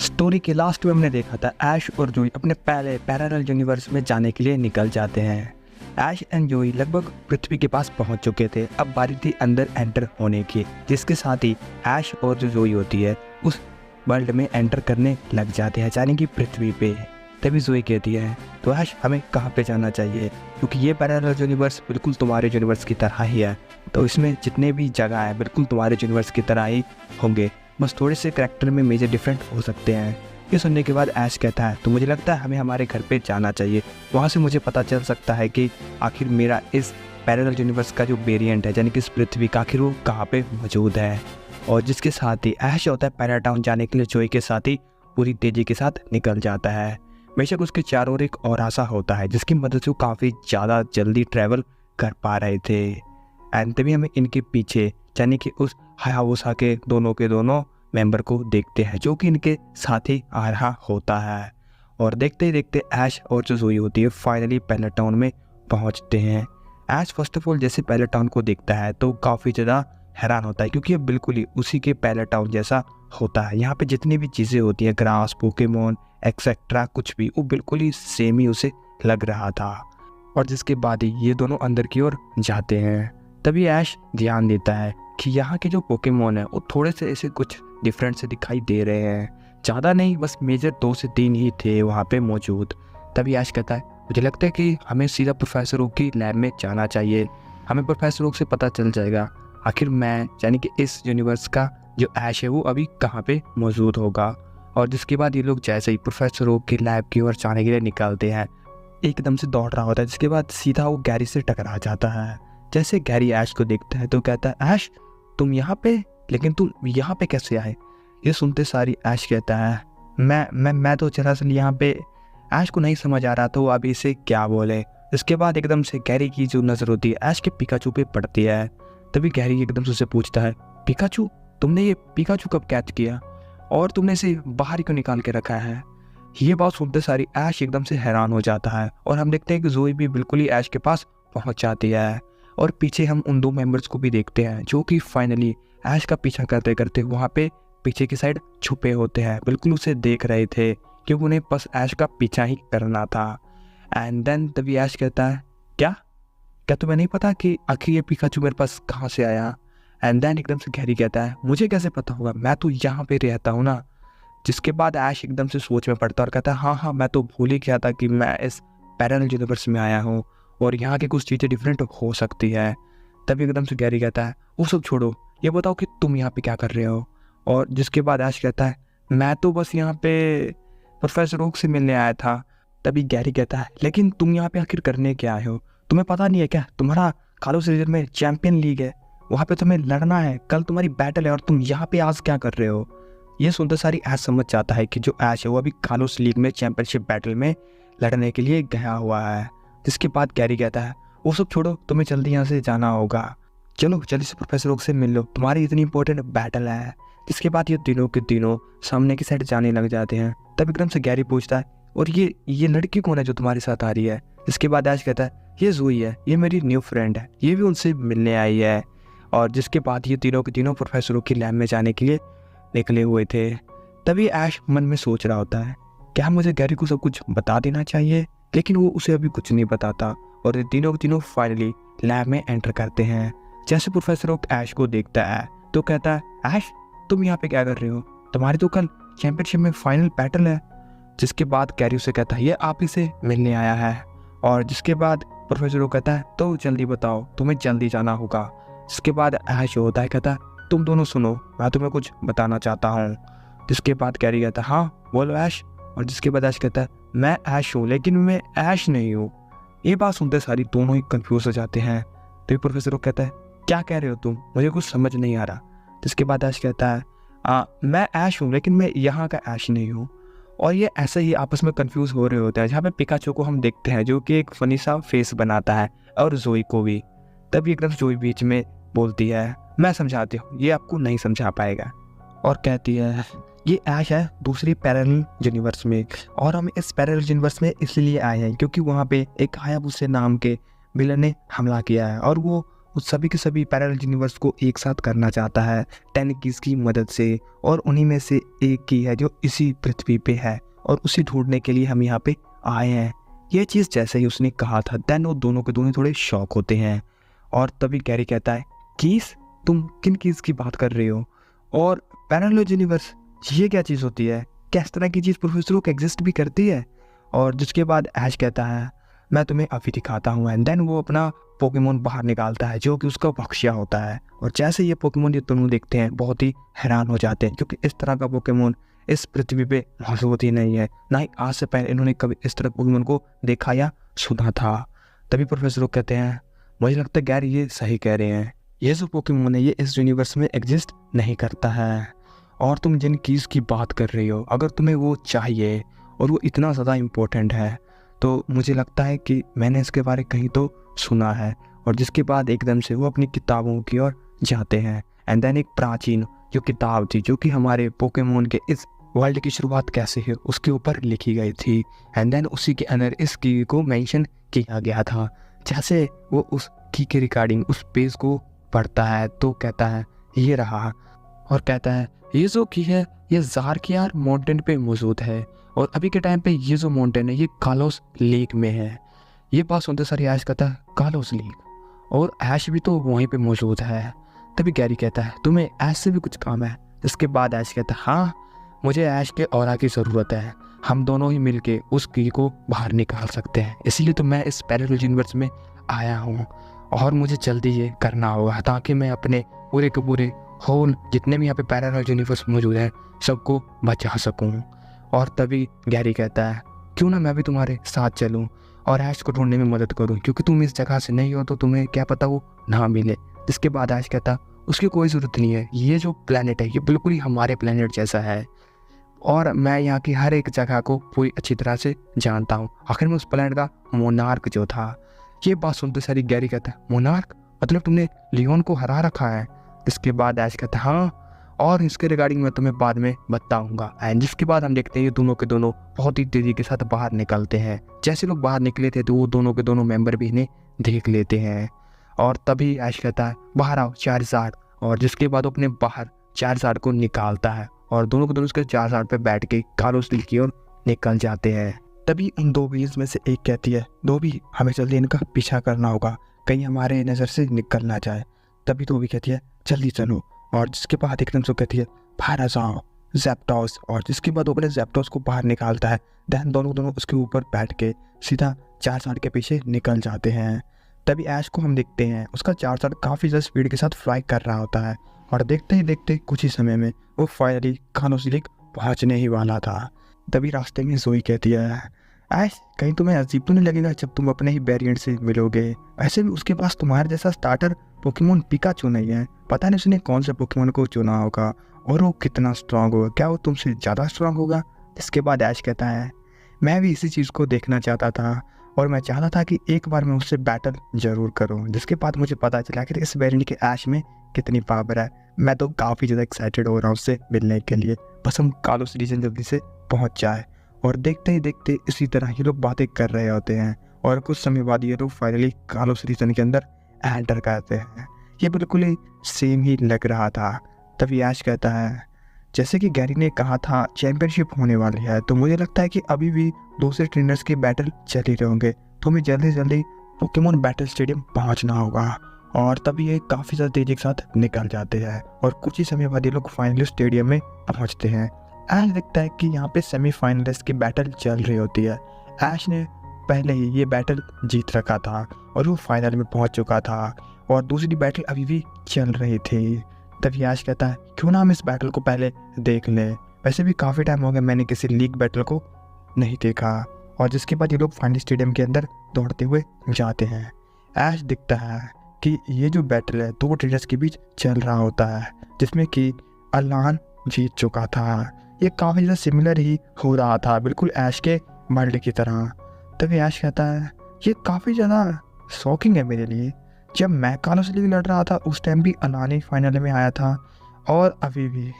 Story के last में हमने देखा था ऐश और जोई अपने पहले पैरेलल यूनिवर्स में जाने के लिए निकल जाते हैं। ऐश एंड जोई लगभग पृथ्वी के पास पहुंच चुके थे। अब बारी थी अंदर एंटर होने की, जिसके साथ ही ऐश और जो जोई होती है उस वर्ल्ड में एंटर करने लग जाते हैं, यानी कि पृथ्वी पे। तभी जोई कहती है तो ऐश हमें कहाँ पे जाना चाहिए, क्योंकि ये पैरेलल यूनिवर्स बिल्कुल तुम्हारे यूनिवर्स की तरह ही है, तो इसमें जितने भी जगह है बिल्कुल तुम्हारे यूनिवर्स की तरह ही होंगे, बस थोड़े से करैक्टर में मेजर डिफरेंट हो सकते हैं। ये सुनने के बाद ऐश कहता है तो मुझे लगता है हमें हमारे घर पे जाना चाहिए, वहाँ से मुझे पता चल सकता है कि आखिर मेरा इस पैरेलल यूनिवर्स का जो वेरिएंट है, यानी कि इस पृथ्वी का, आखिर वो कहाँ पे मौजूद है। और जिसके साथ ही ऐश होता है पैराटाउन जाने के लिए जोई के साथ ही पूरी तेज़ी के साथ निकल जाता है। बेशक उसके चारों ओर एक और आशा होता है जिसकी मदद से वो काफ़ी ज़्यादा जल्दी ट्रैवल कर पा रहे थे। एंड तभी हमें इनके पीछे यानी कि उस हायाबुसा के दोनों मेंबर को देखते हैं, जो कि इनके साथ ही आ रहा होता है। और देखते ही देखते ऐश और जो जोई होती है फाइनली पैलेटाउन में पहुंचते हैं। ऐश फर्स्ट ऑफ ऑल जैसे पैलेटाउन को देखता है तो काफ़ी ज़्यादा हैरान होता है, क्योंकि ये बिल्कुल ही उसी के पैलेटाउन जैसा होता है। यहाँ पे जितनी भी चीज़ें होती हैं, ग्रास, पोकेमोन एक्सेट्रा, कुछ भी, वो बिल्कुल ही सेम ही उसे लग रहा था। और जिसके बाद ही ये दोनों अंदर की ओर जाते हैं। तभी ऐश ध्यान देता है कि यहाँ के जो पोकेमोन है वो थोड़े से ऐसे कुछ डिफरेंट से दिखाई दे रहे हैं, ज़्यादा नहीं, बस मेजर 2 से 3 ही थे वहाँ पे मौजूद। तभी ऐश कहता है मुझे लगता है कि हमें सीधा प्रोफेसर ओक की लैब में जाना चाहिए, हमें प्रोफेसर ओक से पता चल जाएगा आखिर मैं यानी कि इस यूनिवर्स का जो ऐश है वो अभी कहाँ पे मौजूद होगा। और जिसके बाद ये लोग जैसे ही प्रोफेसर ओक की लैब की ओर जाने के लिए निकलते हैं, एकदम से दौड़ रहा होता है, जिसके बाद सीधा वो गैरी से टकरा जाता है। जैसे गैरी ऐश को देखता है तो कहता है ऐश तुम यहाँ पे, लेकिन तुम यहाँ पे कैसे आए। ये सुनते सारी ऐश कहता है मैं तो दरअसल यहाँ पे। ऐश को नहीं समझ आ रहा तो वो अभी इसे क्या बोले। इसके बाद एकदम से गैरी की जो नज़र होती है ऐश के पिकाचू पे पड़ती है। तभी गैरी एकदम से उसे पूछता है पिकाचू, तुमने ये पिकाचू कब कैच किया और तुमने इसे बाहर क्यों निकाल के रखा है। ये बात सुनते सारी ऐश एकदम से हैरान हो जाता है। और हम देखते हैं कि जोई भी बिल्कुल ही ऐश के पास पहुंच जाती है। और पीछे हम उन 2 मेंबर्स को भी देखते हैं जो कि फाइनली ऐश का पीछा करते करते वहाँ पे पीछे की साइड छुपे होते हैं, बिल्कुल उसे देख रहे थे, क्योंकि उन्हें बस ऐश का पीछा ही करना था। एंड देन तभी ऐश कहता है क्या तुम्हें नहीं पता कि आखिर ये पिकाचू मेरे पास कहाँ से आया। एंड देन एकदम से गैरी कहता है मुझे कैसे पता होगा, मैं तो यहाँ पे रहता हूँ ना। जिसके बाद ऐश एकदम से सोच में पड़ता है और कहता है हाँ मैं तो भूल ही गया था कि मैं इस पैरेलल यूनिवर्स में आया हूँ और यहाँ की कुछ चीज़ें डिफरेंट हो सकती है। तभी एकदम से गैरी कहता है वो सब छोड़ो, ये बताओ कि तुम यहाँ पे क्या कर रहे हो। और जिसके बाद ऐश कहता है मैं तो बस यहाँ पे प्रोफेसर ओक से मिलने आया था। तभी गैरी कहता है लेकिन तुम यहाँ पे आखिर करने क्या आए हो, तुम्हें पता नहीं है क्या तुम्हारा कालोस रीजन में चैंपियन लीग है, वहाँ पे तुम्हें लड़ना है, कल तुम्हारी बैटल है और तुम यहाँ पे आज क्या कर रहे हो। ये सुनते सारी ऐश समझ जाता है कि जो ऐश है वो अभी कालोस लीग में चैंपियनशिप बैटल में लड़ने के लिए गया हुआ है। जिसके बाद गैरी कहता है वो सब छोड़ो, तुम्हें जल्दी यहाँ से जाना होगा, चलो जल्दी से प्रोफेसर ओक से मिल लो, तुम्हारी इतनी इंपॉर्टेंट बैटल है। जिसके बाद ये तीनों के तीनों सामने की साइड जाने लग जाते हैं। तब एकदम से गैरी पूछता है और ये लड़की कौन है जो तुम्हारे साथ आ रही है। जिसके बाद ऐश कहता है ये जोई है, ये मेरी न्यू फ्रेंड है, ये भी उनसे मिलने आई है। और जिसके बाद ये तीनों के तीनों प्रोफेसर ओक की लैब में जाने के लिए निकले हुए थे। तभी ऐश मन में सोच रहा होता है क्या मुझे गैरी को सब कुछ बता देना चाहिए, लेकिन वो उसे अभी कुछ नहीं बताता। और ये तीनों के तीनों फाइनली लैब में एंटर करते हैं। जैसे प्रोफेसर ओक ऐश को देखता है तो कहता है ऐश तुम यहाँ पे क्या कर रहे हो, तुम्हारी तो कल चैंपियनशिप में फाइनल बैटल है। जिसके बाद गैरी उसे कहता है ये आप ही से मिलने आया है। और जिसके बाद प्रोफेसर ओक कहता है तो जल्दी बताओ, तुम्हें जल्दी जाना होगा। जिसके बाद ऐश होता है कहता है तुम दोनों सुनो, मैं तुम्हें कुछ बताना चाहता हूँ। जिसके बाद गैरी कहता है हाँ बोलो ऐश। और जिसके बाद ऐश कहता है मैं ऐश हूँ लेकिन मैं ऐश नहीं हूँ। ये बात सुनते सारी दोनों ही कंफ्यूज हो जाते हैं। तो प्रोफेसर ओक कहता है क्या कह रहे हो तुम, मुझे कुछ समझ नहीं आ रहा। जिसके बाद ऐश कहता है मैं ऐश हूँ लेकिन मैं यहाँ का ऐश नहीं हूँ। और ये ऐसे ही आपस में कंफ्यूज हो रहे होते हैं, जहाँ पे पिकाचू को हम देखते हैं जो कि एक फनी सा फेस बनाता है, और जोई को भी। तभी एकदम जोई बीच में बोलती है मैं समझाती हूँ, ये आपको नहीं समझा पाएगा। और कहती है ये ऐश है दूसरी पैरेलल यूनिवर्स में, और हम इस पैरेलल यूनिवर्स में इसलिए आए हैं क्योंकि वहाँ पे एक हायाबुसा नाम के विलन ने हमला किया है और वो उस सभी के सभी पैरेलल यूनिवर्स को एक साथ करना चाहता है 10 कीज़ की मदद से, और उन्हीं में से एक की है जो इसी पृथ्वी पे है, और उसी ढूंढने के लिए हम यहाँ पे आए हैं। ये चीज़ जैसे ही उसने कहा था, देन वो दोनों के दोनों थोड़े शॉक होते हैं। और तभी गैरी कहता है, कीज़? तुम किन कीज़ की बात कर रहे हो? और पैरेलल यूनिवर्स ये क्या चीज़ होती है? क्या इस तरह की चीज़ प्रोफेसर को एग्जिस्ट भी करती है? और जिसके बाद ऐश कहता है, मैं तुम्हें अभी दिखाता हूँ। एंड देन वो अपना पोकेमोन बाहर निकालता है जो कि उसका बख्शिया होता है। और जैसे ये पोकेमोन ये दोनों देखते हैं, बहुत ही हैरान हो जाते हैं, क्योंकि इस तरह का पोकेमोन इस पृथ्वी पे मौजूद ही नहीं है। ना ही आज से पहले इन्होंने कभी इस तरह पोकेमोन को देखा या सुना था। तभी प्रोफेसर कहते हैं, मुझे लगता है गैरी ये सही कह रहे हैं, ये जो पोकेमोन है ये इस यूनिवर्स में एग्जिस्ट नहीं करता है। और तुम जिन कीज़ की बात कर रही हो, अगर तुम्हें वो चाहिए और वो इतना ज़्यादा इम्पोर्टेंट है, तो मुझे लगता है कि मैंने इसके बारे कहीं तो सुना है। और जिसके बाद एकदम से वो अपनी किताबों की ओर जाते हैं। एंड देन एक प्राचीन जो किताब थी, जो कि हमारे पोकेमोन के इस वर्ल्ड की शुरुआत कैसे है उसके ऊपर लिखी गई थी। एंड देन उसी के अंदर इस की को मेंशन किया गया था। जैसे वो उस की के रिगार्डिंग उस पेज को पढ़ता है तो कहता है, ये रहा। और कहता है, ये जो की है ये ज़ारकियार माउंटेन पे मौजूद है, और अभी के टाइम पे ये जो माउंटेन है ये कालोस लेक में है। ये बात सुनते सारी ऐश कहता है, कालोस लेक? और ऐश भी तो वहीं पे मौजूद है। तभी गैरी कहता है, तुम्हें ऐश से भी कुछ काम है? इसके बाद ऐश कहता है, हाँ, मुझे ऐश के ऑरा की ज़रूरत है। हम दोनों ही मिलके उस की को बाहर निकाल सकते हैं, इसलिए तो मैं इस पैरेलल यूनिवर्स में आया हूँ। और मुझे जल्दी ये करना होगा ताकि मैं अपने पूरे के पूरे होल जितने भी यहाँ पे पैरेलल यूनिवर्स मौजूद हैं सबको बचा सकूँ। और तभी गैरी कहता है, क्यों ना मैं भी तुम्हारे साथ चलूँ और ऐश को ढूंढने में मदद करूँ, क्योंकि तुम इस जगह से नहीं हो तो तुम्हें क्या पता वो ना मिले। जिसके बाद ऐश कहता, उसकी कोई ज़रूरत नहीं है, ये जो प्लेनेट है ये बिल्कुल ही हमारे प्लेनेट जैसा है, और मैं यहाँ की हर एक जगह को पूरी अच्छी तरह से जानता हूँ। आखिर में उस प्लेनेट का मोनार्क जो था। ये बात सुनते सारी गैरी कहता है, मोनार्क? मतलब तुमने लियोन को हरा रखा है? इसके बाद ऐश कहता है, हाँ, और इसके रिगार्डिंग मैं तुम्हें बाद में बताऊंगा। एंड जिसके बाद हम देखते हैं ये दोनों के दोनों बहुत ही तेज़ी के साथ बाहर निकलते हैं। जैसे लोग बाहर निकले थे तो वो दोनों के दोनों मेंबर भी इन्हें देख लेते हैं। और तभी ऐश कहता है, बाहर आओ चारज़ार्ड। और जिसके बाद वो अपने बाहर चारज़ार्ड को निकालता है, और दोनों के दोनों उसके चारज़ार्ड पे बैठ के कालोस लेक की ओर निकल जाते हैं। तभी उन दो बीज में से एक कहती है, धोबी, हमें जल्दी इनका पीछा करना होगा, कहीं हमारे नज़र से निकल ना जाए। तभी धोबी कहती है, जल्दी चलो। और जिसके बाद एकदम से कहती है, बाहर आ जाओ ज़ैप्टोस। और जिसके बाद वो अपने ज़ैप्टोस को बाहर निकालता है। दैन दोनों उसके ऊपर बैठ के सीधा चारज़ार्ड के पीछे निकल जाते हैं। तभी ऐश को हम देखते हैं, उसका चारज़ार्ड काफ़ी ज़्यादा स्पीड के साथ फ्लाई कर रहा होता है, और देखते ही देखते कुछ ही समय में वो फाइनली कालोस लेक पहुँचने ही वाला था। तभी रास्ते में ज़ोई कहती है, ऐश, कहीं तुम्हें अजीब तो नहीं लगेगा जब तुम अपने ही वेरिएंट से मिलोगे? वैसे भी उसके पास तुम्हारे जैसा स्टार्टर पोकेमोन पिकाचू नहीं है, पता नहीं उसने कौन से पोकेमोन को चुना होगा, और वो कितना स्ट्रांग होगा, क्या वो तुमसे ज़्यादा स्ट्रांग होगा? इसके बाद ऐश कहता है, मैं भी इसी चीज़ को देखना चाहता था, और मैं चाहता था कि एक बार मैं उससे बैटल ज़रूर करूँ। जिसके बाद मुझे पता चला कि इस वेरिएंट के ऐश में कितनी पावर है। मैं तो काफ़ी ज़्यादा एक्साइटेड हो रहा हूँ उससे मिलने के लिए, बस हम कालोस रीजन जल्दी से पहुँच जाए। और देखते ही देखते इसी तरह ये लोग बातें कर रहे होते हैं, और कुछ समय बाद ये लोग फाइनली कालोस रीजन के अंदर एंटर करते हैं। ये बिल्कुल ही सेम ही लग रहा था। तभी ऐश कहता है, जैसे कि गैरी ने कहा था चैंपियनशिप होने वाली है, तो मुझे लगता है कि अभी भी दूसरे ट्रेनर्स के बैटल चल ही रहेंगे, तो हमें जल्दी से जल्दी पोकेमोन बैटल स्टेडियम पहुंचना होगा। और तभी ये काफ़ी ज़्यादा तेज़ी के साथ निकल जाते हैं, और कुछ ही समय बाद ये लोग फाइनली स्टेडियम में पहुँचते हैं। ऐश देखता है कि यहाँ पे सेमीफाइनलिस्ट की बैटल चल रही होती है। ऐश ने पहले ही ये बैटल जीत रखा था, और वो फाइनल में पहुँच चुका था, और दूसरी बैटल अभी भी चल रही थी। तभी ऐश कहता है, क्यों ना हम इस बैटल को पहले देख लें, वैसे भी काफ़ी टाइम हो गया मैंने किसी लीग बैटल को नहीं देखा। और जिसके बाद ये लोग फाइनल स्टेडियम के अंदर दौड़ते हुए जाते हैं। ऐश दिखता है कि ये जो बैटल है दो ट्रेनर्स के बीच चल रहा होता है, जिसमें कि अलान जीत चुका था। ये काफ़ी ज़्यादा सिमिलर ही हो रहा था, बिल्कुल ऐश के वर्ल्ड की तरह। तभी ऐश कहता है, ये काफ़ी ज़्यादा शॉकिंग है मेरे लिए, जब मैं कालोस लीग लड़ रहा था उस टाइम भी अलान ही फाइनल में आया था, और अभी भी।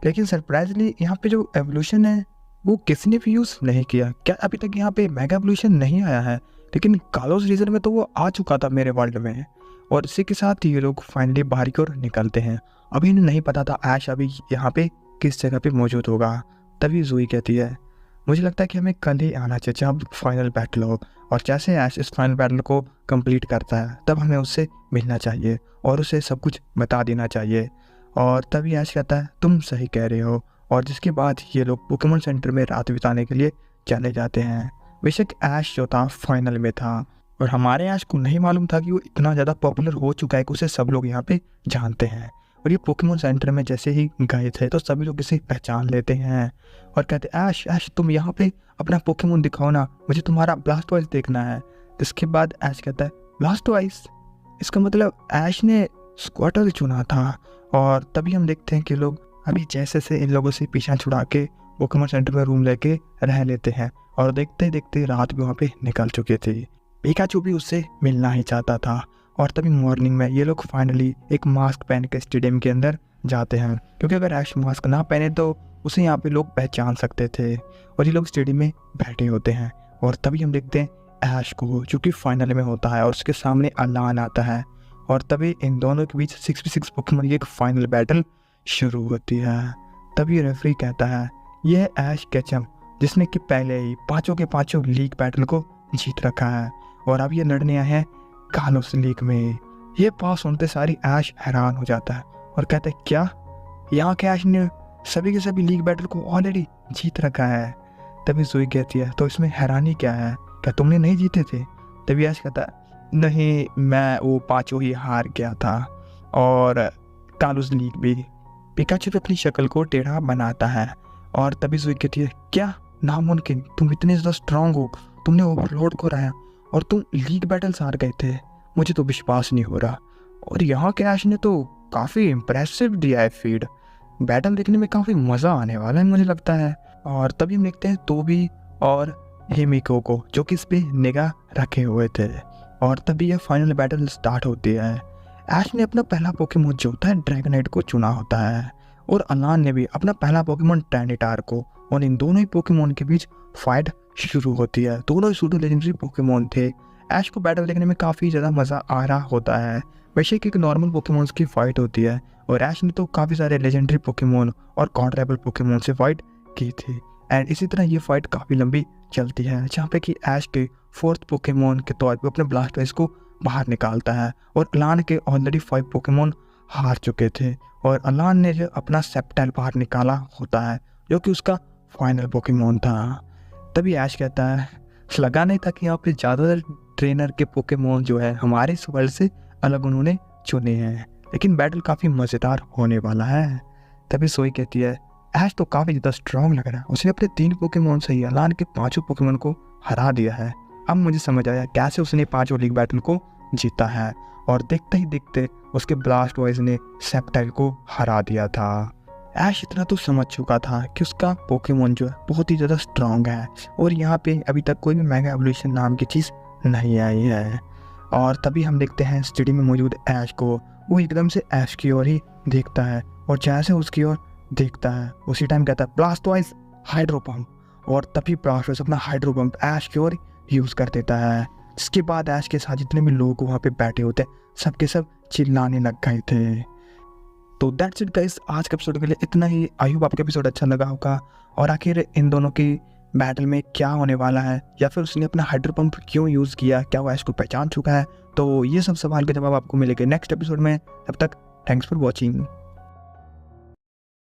लेकिन सरप्राइजली यहाँ पे जो एवोल्यूशन है वो किसी भी यूज़ नहीं किया। क्या अभी तक यहाँ पे मेगा एवोल्यूशन नहीं आया है? लेकिन कालोस रीजन में तो वो आ चुका था मेरे वर्ल्ड में, और इसी के साथ ये लोग फाइनली बाहर की ओर निकलते हैं। अभी इन्हें नहीं पता था ऐश अभी यहाँ पे किस जगह पे मौजूद होगा। तभी ज़ोई कहती है मुझे लगता है कि हमें कल ही आना चाहिए जब फाइनल बैटल हो, और जैसे ऐश इस फाइनल बैटल को कंप्लीट करता है तब हमें उससे मिलना चाहिए और उसे सब कुछ बता देना चाहिए। और तभी ऐश कहता है तुम सही कह रहे हो, और जिसके बाद ये लोग पोकेमॉन सेंटर में रात बिताने के लिए चले जाते हैं। बेशक ऐश जो था फाइनल में था, और हमारे ऐश को नहीं मालूम था कि वो इतना ज़्यादा पॉपुलर हो चुका है कि उसे सब लोग यहाँ पे जानते हैं। और ये पोकेमॉन सेंटर में जैसे ही गए थे तो सभी लोग इसे पहचान लेते हैं और कहते हैं ऐश ऐश तुम यहाँ पे अपना पोकेमॉन दिखाओ ना, मुझे तुम्हारा ब्लास्टवाइस देखना है। इसके बाद ऐश कहता है ब्लास्टवाइस, इसका मतलब ऐश ने स्क्वाटल चुना था। और तभी हम देखते हैं कि लोग अभी जैसे से इन लोगों से पीछा छुड़ा के पोकेमॉन सेंटर में रूम लेके रह लेते हैं, और देखते देखते रात भी वहाँ पे निकल चुकी थी। पिकाचू भी उससे मिलना ही चाहता था। और तभी मॉर्निंग में ये लोग फाइनली एक मास्क पहन के स्टेडियम के अंदर जाते हैं, क्योंकि अगर ऐश मास्क ना पहने तो उसे यहाँ पे लोग पहचान सकते थे। और ये लोग स्टेडियम में बैठे होते हैं, और तभी हम देखते हैं ऐश को जो कि फाइनल में होता है, और उसके सामने अलान आता है। और तभी इन दोनों के बीच 6v6 पोकेमॉन की एक फाइनल बैटल शुरू होती है। तभी रेफरी कहता है यह ऐश केचम जिसने कि पहले ही पाँचों के पाँचों लीग बैटल को जीत रखा है, और अब ये लड़ने आए हैं कालोस लीग में। ये पास सुनते सारी ऐश हैरान हो जाता है और कहता है क्या यहाँ के ऐश ने सभी के सभी लीग बैटल को ऑलरेडी जीत रखा है। तभी ज़ोई कहती है तो इसमें हैरानी क्या है, क्या तुमने नहीं जीते थे? तभी ऐश कहता है नहीं, मैं वो पाँचों ही हार गया था, और कालोस लीग भी। पिकाचू अपनी शक्ल को टेढ़ा बनाता है, और तभी ज़ोई कहती है क्या नामुमकिन, तुम इतने ज़्यादा स्ट्रांग हो, तुमने ओवरलॉर्ड को हराया और तुम लीग बैटल्स हार गए थे, मुझे तो विश्वास नहीं हो रहा। और यहाँ के ऐश ने तो काफ़ी इम्प्रेसिव दिया है फीड, बैटल देखने में काफ़ी मज़ा आने वाला है मुझे लगता है। और तभी हम देखते हैं तोबी और हिमिको को जो कि इस पर निगाह रखे हुए थे, और तभी यह फाइनल बैटल स्टार्ट होती है। ऐश ने अपना पहला पोकेमॉन जो होता है ड्रैगनाइट को चुना होता है, और अलान ने भी अपना पहला पोकेमॉन टैनिटार को, और इन दोनों ही पोकेमॉन के बीच फाइट शुरू होती है। दोनों ही सूडो लेजेंडरी पोकेमॉन थे। ऐश को बैटल देखने में काफ़ी ज़्यादा मज़ा आ रहा होता है। बेशक एक नॉर्मल पोकेमॉन्स की फाइट होती है, और ऐश ने तो काफ़ी सारे लेजेंडरी पोकेमॉन और गॉड लेवल पोकेमॉन से फाइट की थी। एंड इसी तरह ये फाइट काफ़ी लंबी चलती है, जहाँ पे कि ऐश के फोर्थ पोकेमॉन के तौर पे अपने ब्लास्टवाइस को बाहर निकालता है, और अलान के ऑलरेडी 5 पोकेमॉन हार चुके थे, और अलान ने जो अपना सेप्टाइल बाहर निकाला होता है जो कि उसका फाइनल पोकेमॉन था। तभी ऐश कहता है लगा नहीं था कि यहाँ पे ज़्यादातर ट्रेनर के पोकेमॉन जो है हमारे इस वर्ल्ड से अलग उन्होंने चुने हैं, लेकिन बैटल काफ़ी मज़ेदार होने वाला है। तभी ज़ोई कहती है ऐश तो काफ़ी ज़्यादा स्ट्रॉन्ग लग रहा है, उसने अपने 3 पोकेमॉन से ही अलान के 5 पोकेमॉन को हरा दिया है। अब मुझे समझ आया कैसे उसने 5 लीग बैटल को जीता है, और देखते ही देखते उसके ब्लास्टवाइस ने सेप्टाइल को हरा दिया था। ऐश इतना तो समझ चुका था कि उसका पोकेमॉन जो है बहुत ही ज़्यादा स्ट्रॉन्ग है, और यहाँ पे अभी तक कोई भी मेगा एवोल्यूशन नाम की चीज़ नहीं आई है। और तभी हम देखते हैं स्टेडियम में मौजूद ऐश को, वो एकदम से ऐश की ओर ही देखता है, और जैसे उसकी ओर देखता है उसी टाइम कहता है ब्लास्टवाइस हाइड्रो पंप, और तभी ब्लास्टवाइस अपना हाइड्रो पंप ऐश की ओर यूज़ कर देता है। जिसके बाद ऐश के साथ जितने भी लोग वहाँ पे बैठे होते सबके सब चिल्लाने लग गए थे। तो दैट्स इट गाइस, आज के एपिसोड के लिए इतना ही। आई होप आपको एपिसोड अच्छा लगा होगा, और आखिर इन दोनों की बैटल में क्या होने वाला है, या फिर उसने अपना हाइड्रो पंप क्यों यूज़ किया, क्या वो ऐश को पहचान चुका है, तो ये सब सवाल के जवाब आपको मिलेंगे नेक्स्ट एपिसोड में। तब तक थैंक्स फॉर वॉचिंग।